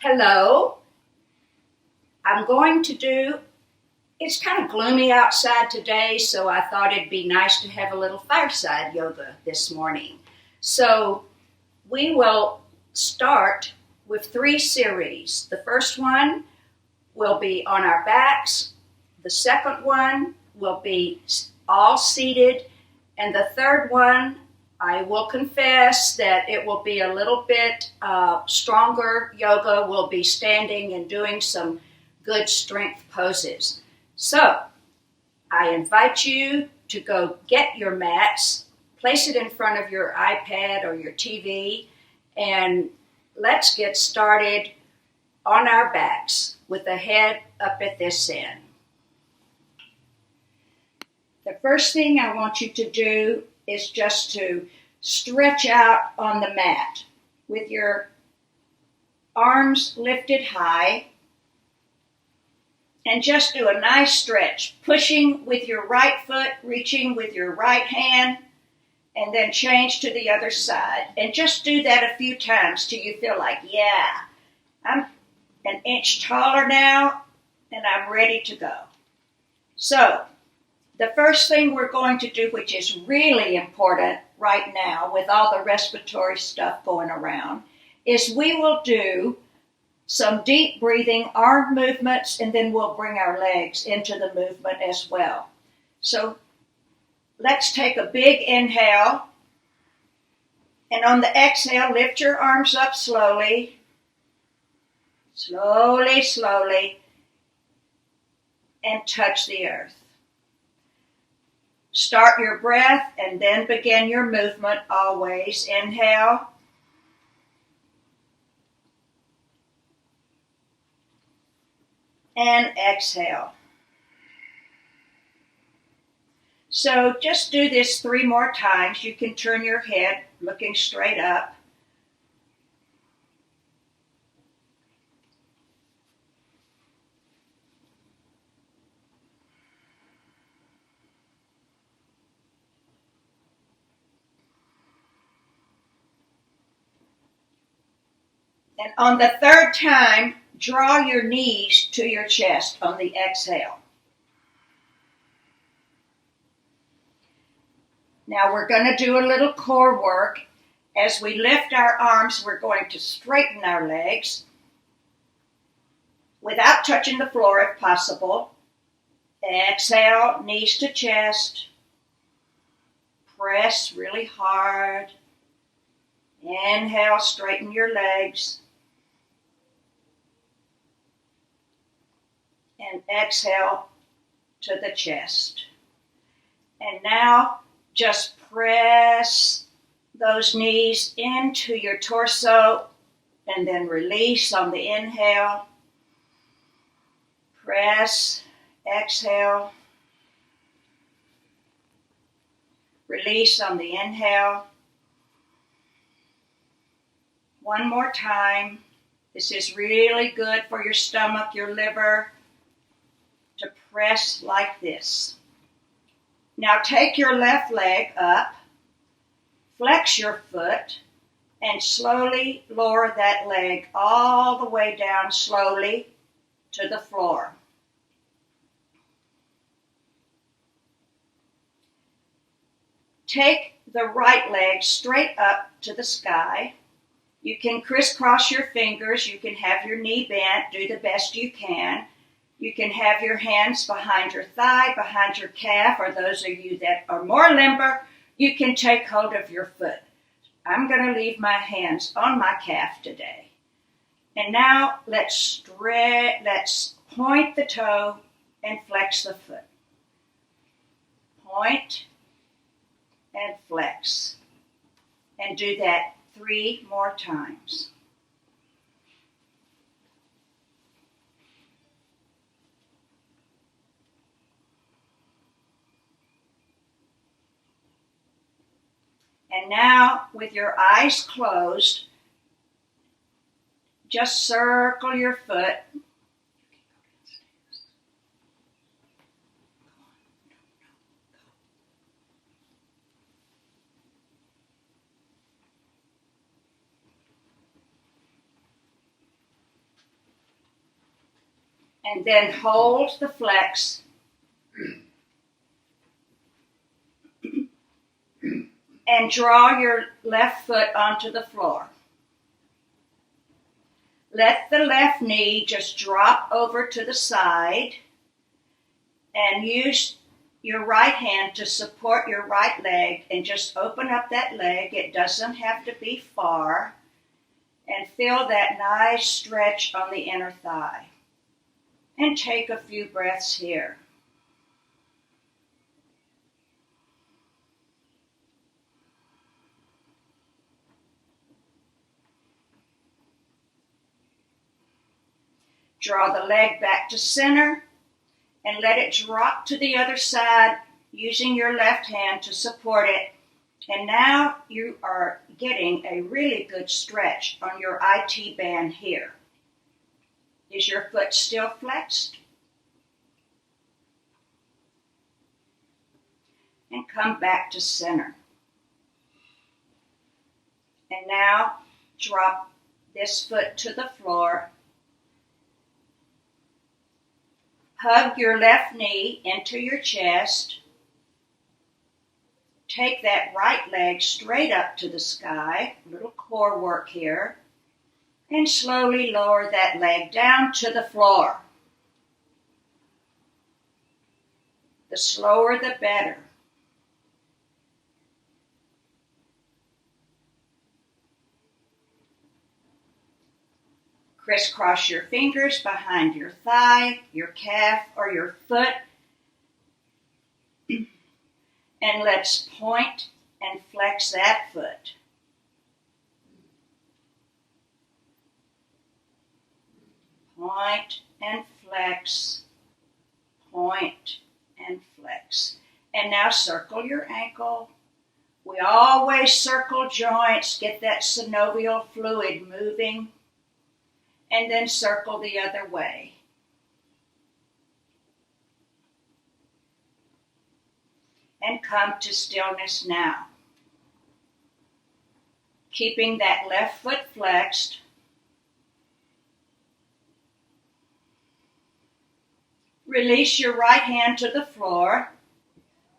Hello. I'm going to do, it's kind of gloomy outside today, so I thought it'd be nice to have a little fireside yoga this morning. So we will start with 3 series. The first one will be on our backs, the second one will be all seated, and the third one, I will confess that it will be a little bit stronger yoga. We'll be standing and doing some good strength poses. So I invite you to go get your mats, place it in front of your iPad or your TV, and let's get started on our backs with the head up at this end. The first thing I want you to do is just to stretch out on the mat with your arms lifted high, and just do a nice stretch, pushing with your right foot, reaching with your right hand, and then change to the other side. And just do that a few times till you feel like, yeah, I'm an inch taller now, and I'm ready to go. So, the first thing we're going to do, which is really important right now with all the respiratory stuff going around, is we will do some deep breathing, arm movements, and then we'll bring our legs into the movement as well. So let's take a big inhale, and on the exhale, lift your arms up slowly, slowly, and touch the earth. Start your breath and then begin your movement always. Inhale. And exhale. So just do this 3 more times. You can turn your head looking straight up. And on the 3rd time, draw your knees to your chest on the exhale. Now we're going to do a little core work. As we lift our arms, we're going to straighten our legs without touching the floor if possible. Exhale, knees to chest. Press really hard. Inhale, straighten your legs. And exhale to the chest. And now just press those knees into your torso and then release on the inhale. Press, exhale. Release on the inhale. One more time. This is really good for your stomach, your liver, to press like this. Now take your left leg up, flex your foot, and slowly lower that leg all the way down slowly to the floor. Take the right leg straight up to the sky. You can crisscross your fingers. You can have your knee bent. Do the best you can. You can have your hands behind your thigh, behind your calf, or those of you that are more limber, you can take hold of your foot. I'm going to leave my hands on my calf today. And now let's point the toe and flex the foot. Point and flex. And do that 3 more times. And now, with your eyes closed, just circle your foot. And then hold the flex. And draw your left foot onto the floor. Let the left knee just drop over to the side and use your right hand to support your right leg and just open up that leg. It doesn't have to be far. And feel that nice stretch on the inner thigh. And take a few breaths here. Draw the leg back to center and let it drop to the other side using your left hand to support it. And now you are getting a really good stretch on your IT band here. Is your foot still flexed? And come back to center. And now drop this foot to the floor. Hug your left knee into your chest. Take that right leg straight up to the sky, a little core work here, and slowly lower that leg down to the floor. The slower the better. Crisscross your fingers behind your thigh, your calf, or your foot. And let's point and flex that foot. Point and flex. Point and flex. And now circle your ankle. We always circle joints, get that synovial fluid moving. And then circle the other way. And come to stillness now. Keeping that left foot flexed. Release your right hand to the floor.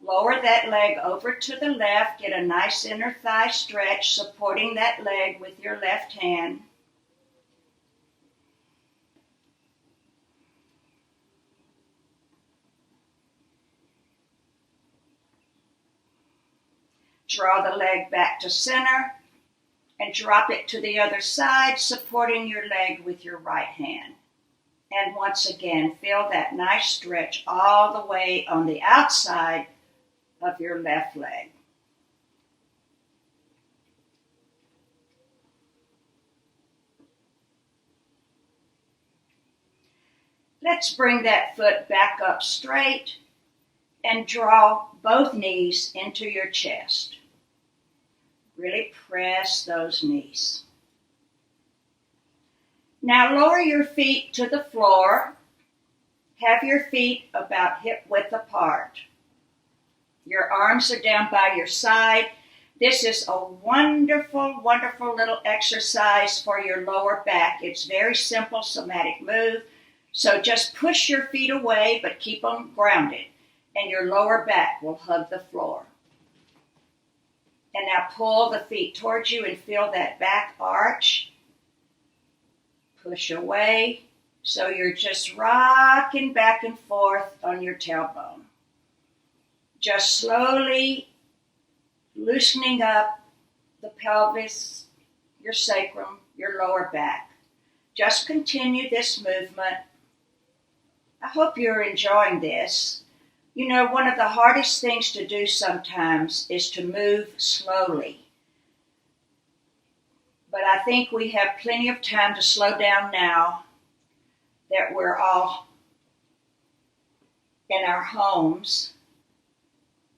Lower that leg over to the left. Get a nice inner thigh stretch, supporting that leg with your left hand. Draw the leg back to center and drop it to the other side, supporting your leg with your right hand. And once again, feel that nice stretch all the way on the outside of your left leg. Let's bring that foot back up straight and draw both knees into your chest. Really press those knees. Now lower your feet to the floor. Have your feet about hip width apart. Your arms are down by your side. This is a wonderful, wonderful little exercise for your lower back. It's very simple somatic move. So just push your feet away, but keep them grounded. And your lower back will hug the floor. And now pull the feet towards you and feel that back arch. Push away. So you're just rocking back and forth on your tailbone. Just slowly loosening up the pelvis, your sacrum, your lower back. Just continue this movement. I hope you're enjoying this. You know, one of the hardest things to do sometimes is to move slowly. But I think we have plenty of time to slow down now that we're all in our homes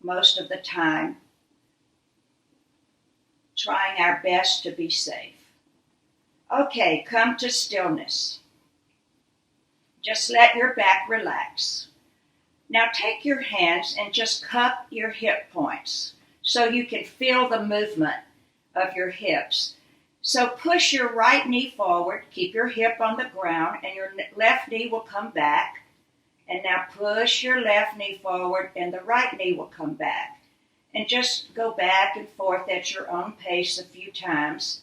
most of the time, trying our best to be safe. Okay, come to stillness. Just let your back relax. Now take your hands and just cup your hip points so you can feel the movement of your hips. So push your right knee forward, keep your hip on the ground, and your left knee will come back. And now push your left knee forward and the right knee will come back. And just go back and forth at your own pace a few times.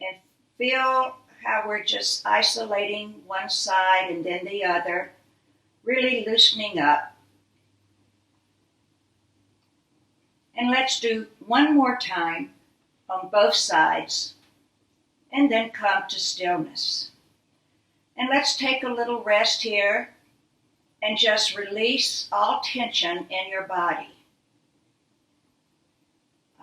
And feel how we're just isolating one side and then the other, really loosening up. And let's do one more time on both sides, and then come to stillness. And let's take a little rest here and just release all tension in your body.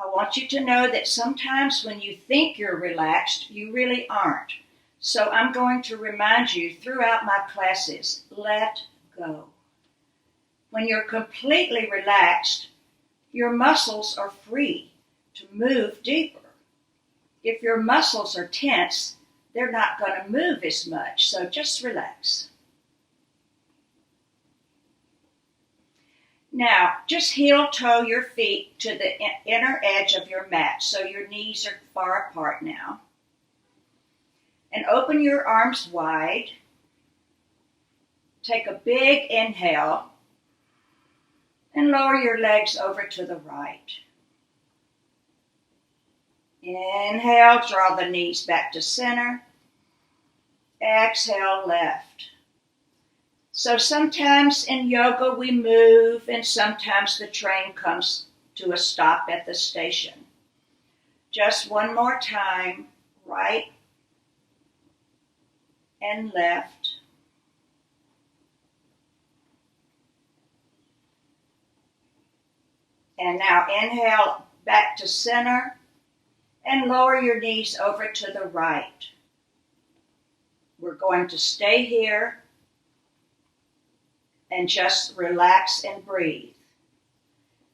I want you to know that sometimes when you think you're relaxed, you really aren't. So I'm going to remind you throughout my classes, let go. When you're completely relaxed, your muscles are free to move deeper. If your muscles are tense, they're not going to move as much, so just relax. Now, just heel-toe your feet to the inner edge of your mat, so your knees are far apart now. And open your arms wide. Take a big inhale, and lower your legs over to the right. Inhale, draw the knees back to center. Exhale, left. So sometimes in yoga we move, and sometimes the train comes to a stop at the station. Just one more time, right and left. And now inhale back to center. And lower your knees over to the right. We're going to stay here and just relax and breathe.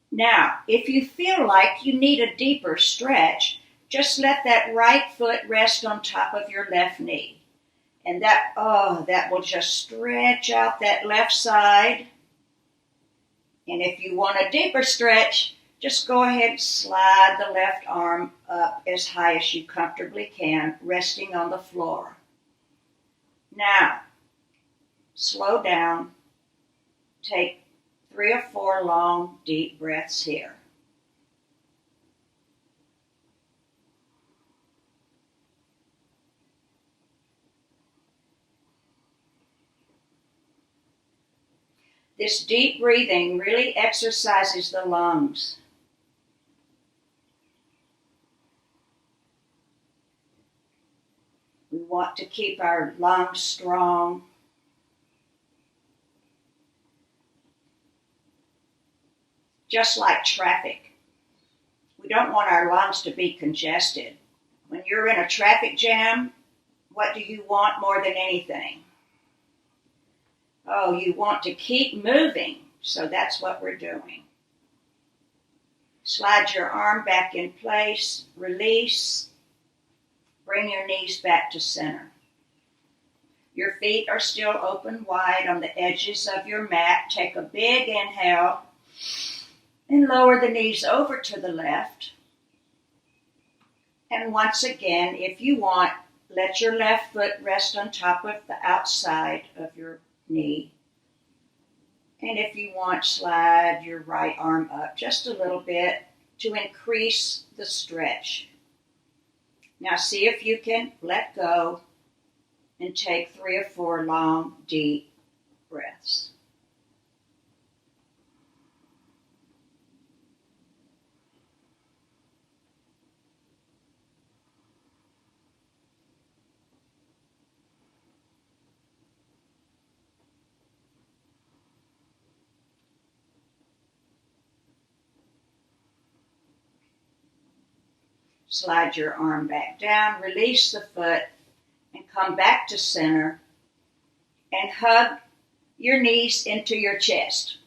Now, if you feel like you need a deeper stretch, just let that right foot rest on top of your left knee. And that will just stretch out that left side. And if you want a deeper stretch, just go ahead and slide the left arm up as high as you comfortably can, resting on the floor. Now, slow down. Take 3 or 4 long, deep breaths here. This deep breathing really exercises the lungs. We want to keep our lungs strong. Just like traffic. We don't want our lungs to be congested. When you're in a traffic jam, what do you want more than anything? Oh, you want to keep moving. So that's what we're doing. Slide your arm back in place, release. Bring your knees back to center. Your feet are still open wide on the edges of your mat. Take a big inhale and lower the knees over to the left. And once again, if you want, let your left foot rest on top of the outside of your knee. And if you want, slide your right arm up just a little bit to increase the stretch. Now see if you can let go and take 3 or 4 long, deep breaths. Slide your arm back down, release the foot, and come back to center and hug your knees into your chest.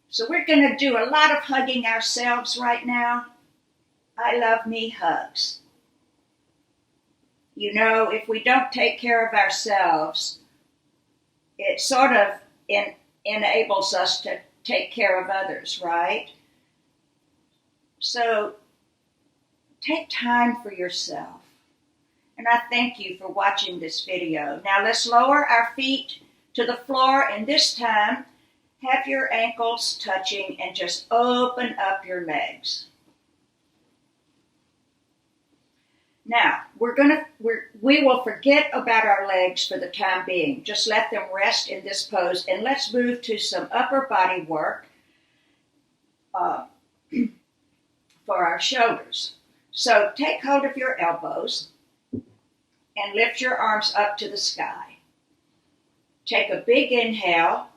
So we're going to do a lot of hugging ourselves right now. I love me hugs. You know, if we don't take care of ourselves, it sort of enables us to take care of others, right? So Take time for yourself. And I thank you for watching this video. Now let's lower our feet to the floor, and this time have your ankles touching and just open up your legs. Now, we will forget about our legs for the time being. Just let them rest in this pose, and let's move to some upper body work for our shoulders. So take hold of your elbows and lift your arms up to the sky. Take a big inhale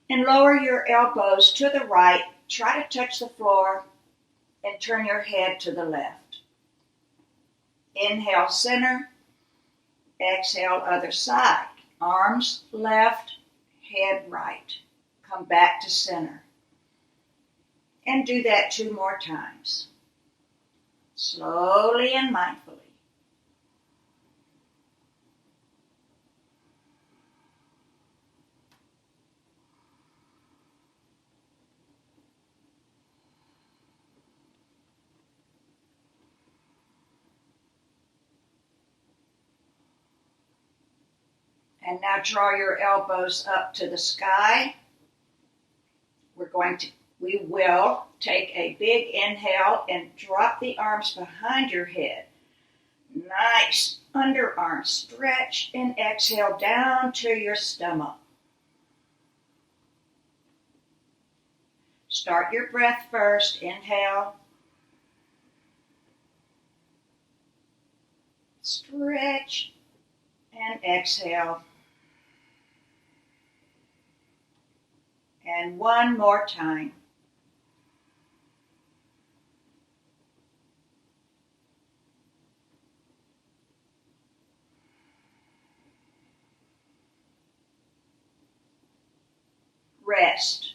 and lower your elbows to the right. Try to touch the floor and turn your head to the left. Inhale, center. Exhale, other side. Arms left, head right. Come back to center. And do that 2 more times. Slowly and mindfully. And now draw your elbows up to the sky. We will take a big inhale and drop the arms behind your head. Nice underarm stretch, and exhale down to your stomach. Start your breath first. Inhale. Stretch and exhale. And 1 more time. Rest.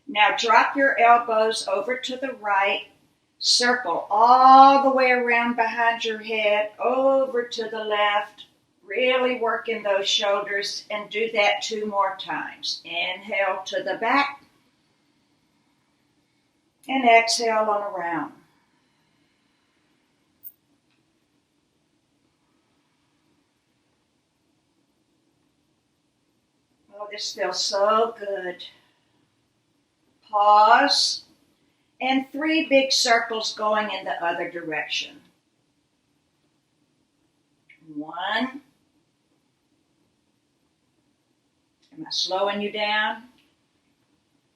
Now drop your elbows over to the right. Circle all the way around behind your head, over to the left. Really working those shoulders, and do that 2 more times. Inhale to the back and exhale on around. Oh, this feels so good. Pause, and 3 big circles going in the other direction. 1. Am I slowing you down?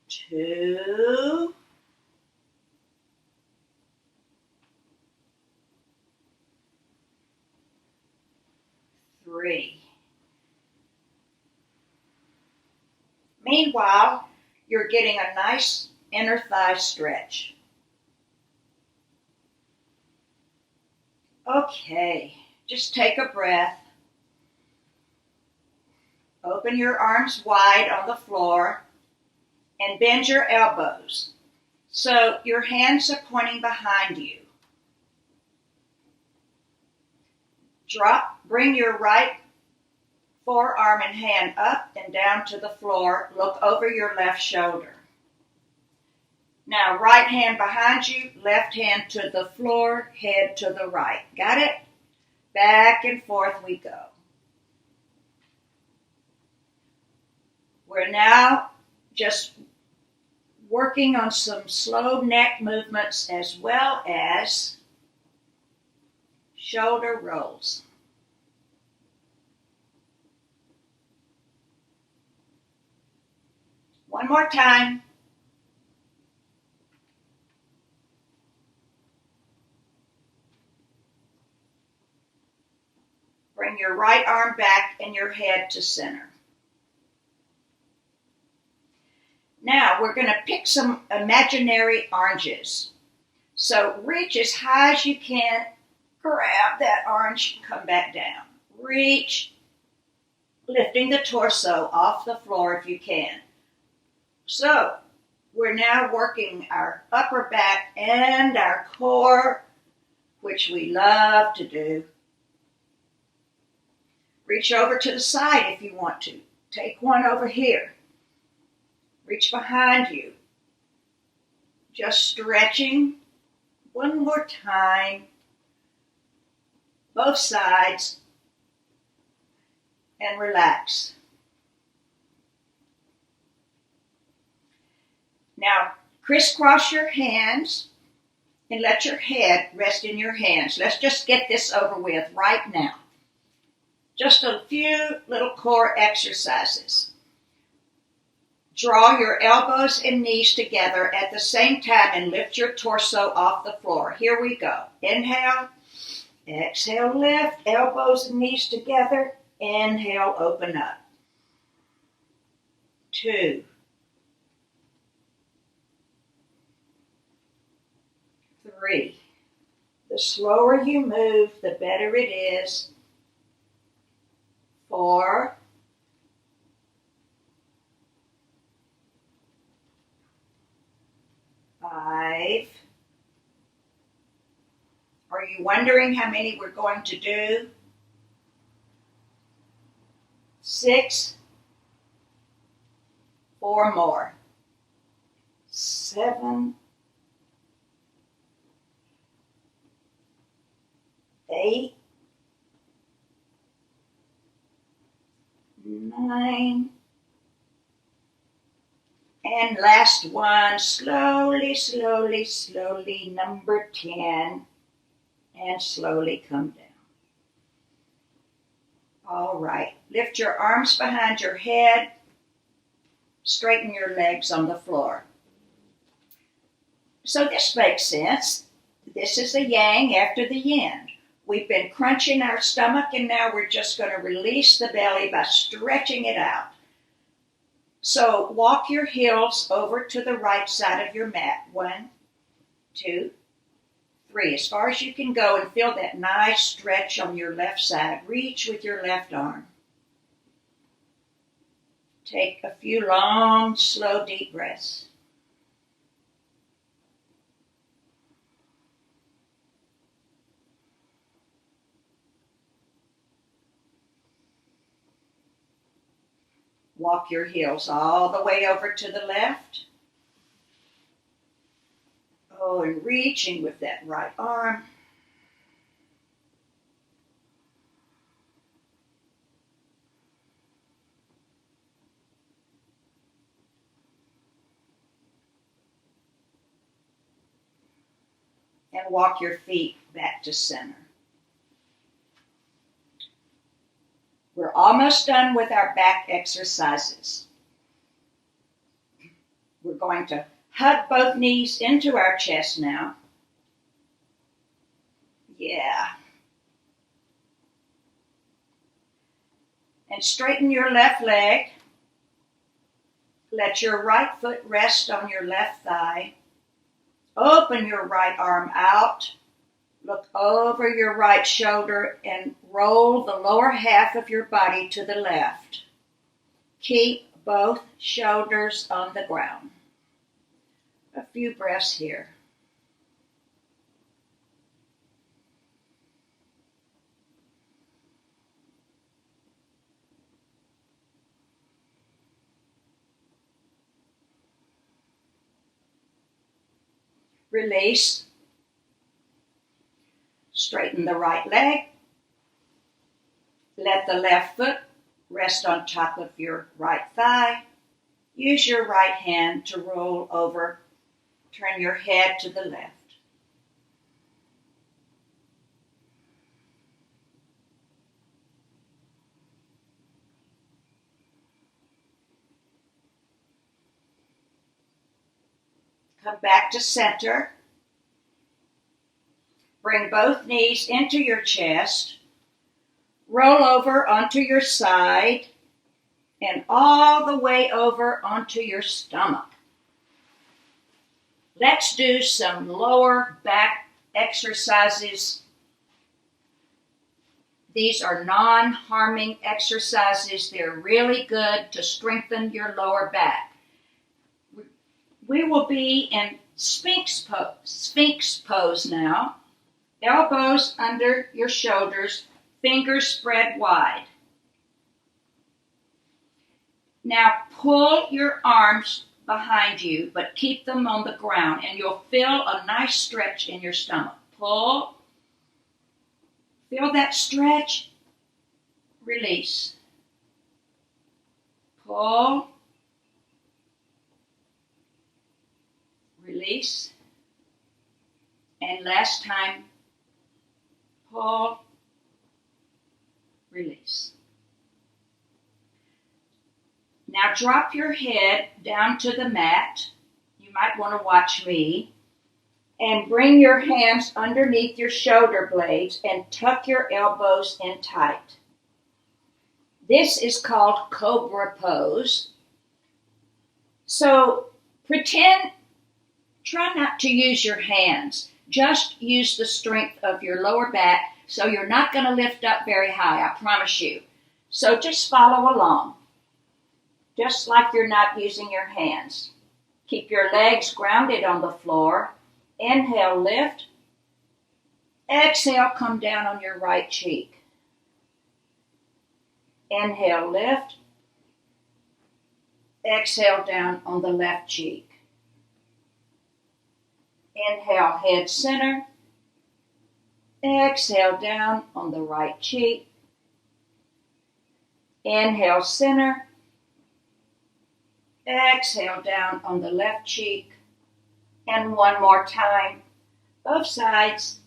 2. 3. Meanwhile, you're getting a nice inner thigh stretch. Okay, just take a breath. Open your arms wide on the floor and bend your elbows so your hands are pointing behind you. Bring your right forearm and hand up and down to the floor. Look over your left shoulder. Now, right hand behind you, left hand to the floor, head to the right. Got it? Back and forth we go. We're now just working on some slow neck movements as well as shoulder rolls. One more time. Bring your right arm back and your head to center. Now we're going to pick some imaginary oranges. So reach as high as you can, grab that orange, come back down. Reach, lifting the torso off the floor if you can. So we're now working our upper back and our core, which we love to do. Reach over to the side if you want to. Take one over here. Reach behind you. Just stretching one more time, both sides, and relax. Now, crisscross your hands and let your head rest in your hands. Let's just get this over with right now. Just a few little core exercises. Draw your elbows and knees together at the same time and lift your torso off the floor. Here we go. Inhale, exhale, lift, elbows and knees together. Inhale, open up. 2, 3. The slower you move, the better it is. 4. 5. Are you wondering how many we're going to do? 6. 4 more. 7. 8. 9. And last one, slowly, slowly, slowly, number 10, and slowly come down. All right, lift your arms behind your head, straighten your legs on the floor. So this makes sense. This is the yang after the yin. We've been crunching our stomach, and now we're just going to release the belly by stretching it out. So walk your heels over to the right side of your mat. 1, 2, 3. As far as you can go, and feel that nice stretch on your left side. Reach with your left arm. Take a few long, slow, deep breaths. Walk your heels all the way over to the left. Oh, and reaching with that right arm. And walk your feet back to center. We're almost done with our back exercises. We're going to hug both knees into our chest now. Yeah. And straighten your left leg. Let your right foot rest on your left thigh. Open your right arm out. Look over your right shoulder and roll the lower half of your body to the left. Keep both shoulders on the ground. A few breaths here. Release. Straighten the right leg. Let the left foot rest on top of your right thigh. Use your right hand to roll over. Turn your head to the left. Come back to center. Bring both knees into your chest. Roll over onto your side and all the way over onto your stomach. Let's do some lower back exercises. These are non-harming exercises. They're really good to strengthen your lower back. We will be in Sphinx pose now. Elbows under your shoulders, fingers spread wide. Now pull your arms behind you, but keep them on the ground, and you'll feel a nice stretch in your stomach. Pull. Feel that stretch. Release. Pull. Release. And last time, pull. Release. Now drop your head down to the mat. You might want to watch me. And bring your hands underneath your shoulder blades and tuck your elbows in tight. This is called Cobra Pose. So try not to use your hands. Just use the strength of your lower back, so you're not going to lift up very high, I promise you. So just follow along, just like you're not using your hands. Keep your legs grounded on the floor. Inhale, lift. Exhale, come down on your right cheek. Inhale, lift. Exhale, down on the left cheek. Inhale, head center. Exhale, down on the right cheek. Inhale, center. Exhale, down on the left cheek. And one more time, both sides.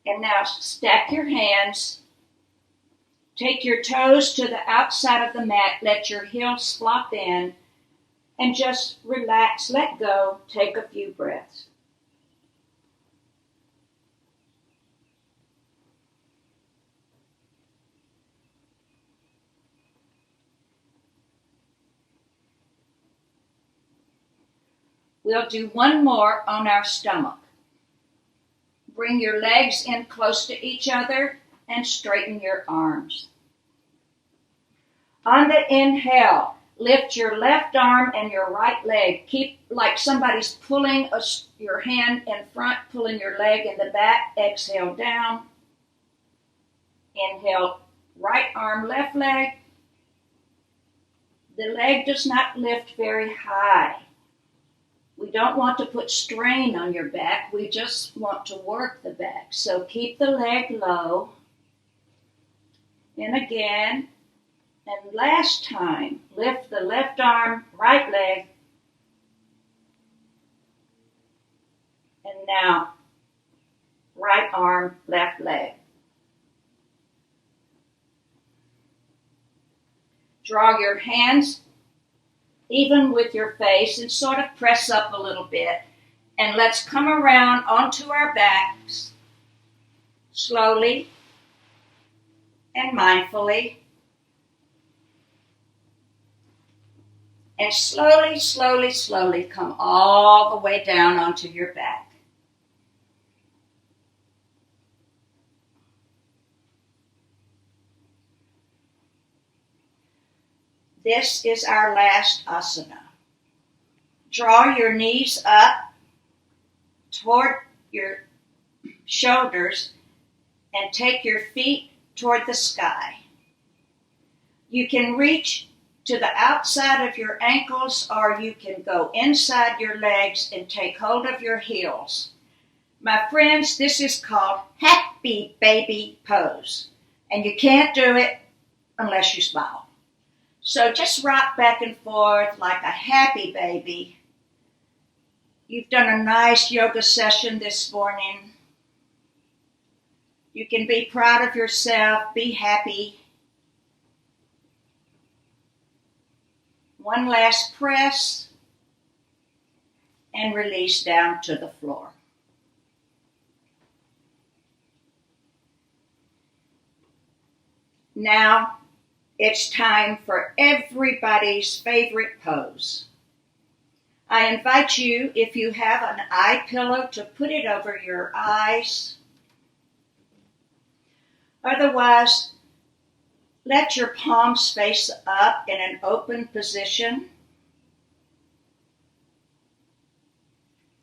And now stack your hands. Take your toes to the outside of the mat. Let your heels flop in. And just relax, let go, take a few breaths. We'll do one more on our stomach. Bring your legs in close to each other and straighten your arms. On the inhale, lift your left arm and your right leg. Keep like somebody's pulling your hand in front, pulling your leg in the back. Exhale down. Inhale, right arm, left leg. The leg does not lift very high. We don't want to put strain on your back. We just want to work the back. So keep the leg low. And again. And last time, lift the left arm, right leg. And now, right arm, left leg. Draw your hands even with your face and sort of press up a little bit. And let's come around onto our backs slowly and mindfully. And slowly, slowly, slowly come all the way down onto your back. This is our last asana. Draw your knees up toward your shoulders and take your feet toward the sky. You can reach to the outside of your ankles, or you can go inside your legs and take hold of your heels. My friends, this is called Happy Baby Pose. And you can't do it unless you smile. So just rock back and forth like a happy baby. You've done a nice yoga session this morning. You can be proud of yourself, be happy. One last press and release down to the floor. Now it's time for everybody's favorite pose. I invite you, if you have an eye pillow, to put it over your eyes. Otherwise, let your palms face up in an open position.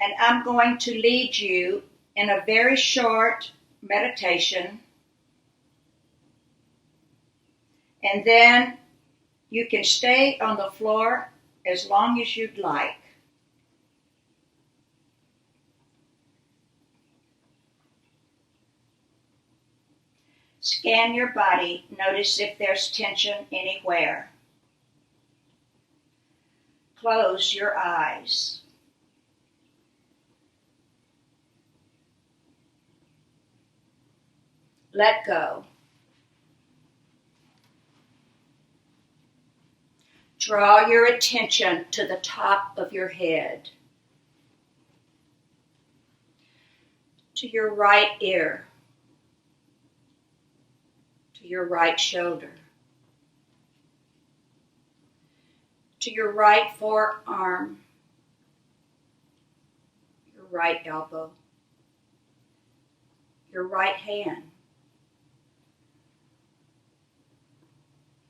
and I'm going to lead you in a very short meditation, and then you can stay on the floor as long as you'd like. Scan your body. Notice if there's tension anywhere. Close your eyes. Let go. Draw your attention to the top of your head, to your right ear, to your right shoulder, to your right forearm, your right elbow, your right hand,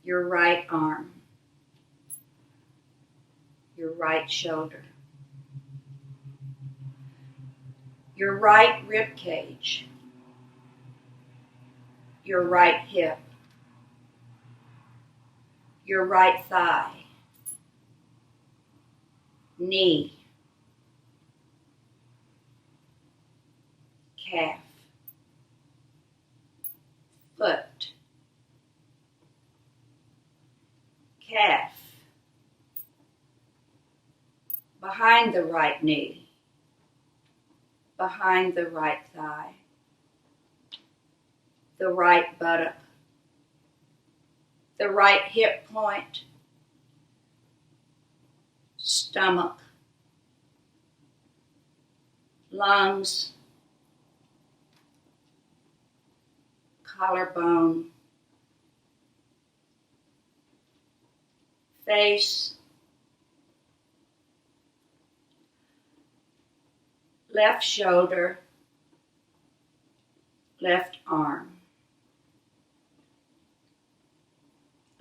your right arm, your right shoulder, your right rib cage, your right hip, your right thigh, knee, calf, foot, calf, behind the right knee, behind the right thigh, the right buttock, the right hip point, stomach, lungs, collarbone, face, left shoulder, left arm,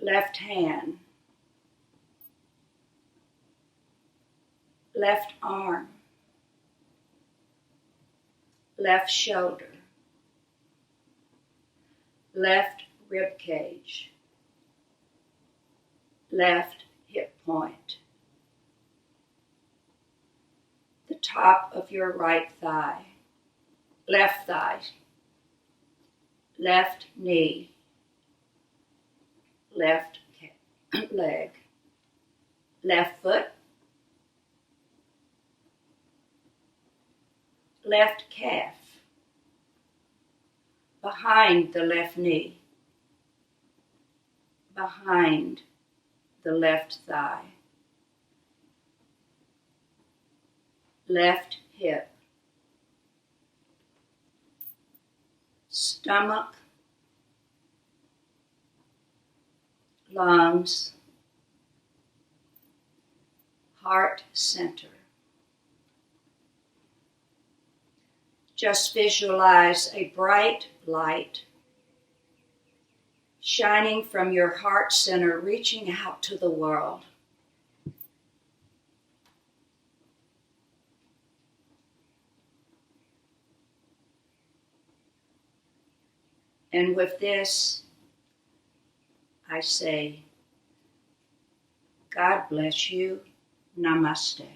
left hand, left arm, left shoulder, left rib cage, left hip point, the top of your right thigh, left thigh, left knee, left leg, left foot, left calf, behind the left knee, behind the left thigh, left hip, stomach, lungs, heart center. Just visualize a bright light shining from your heart center, reaching out to the world. And with this, I say, God bless you. Namaste.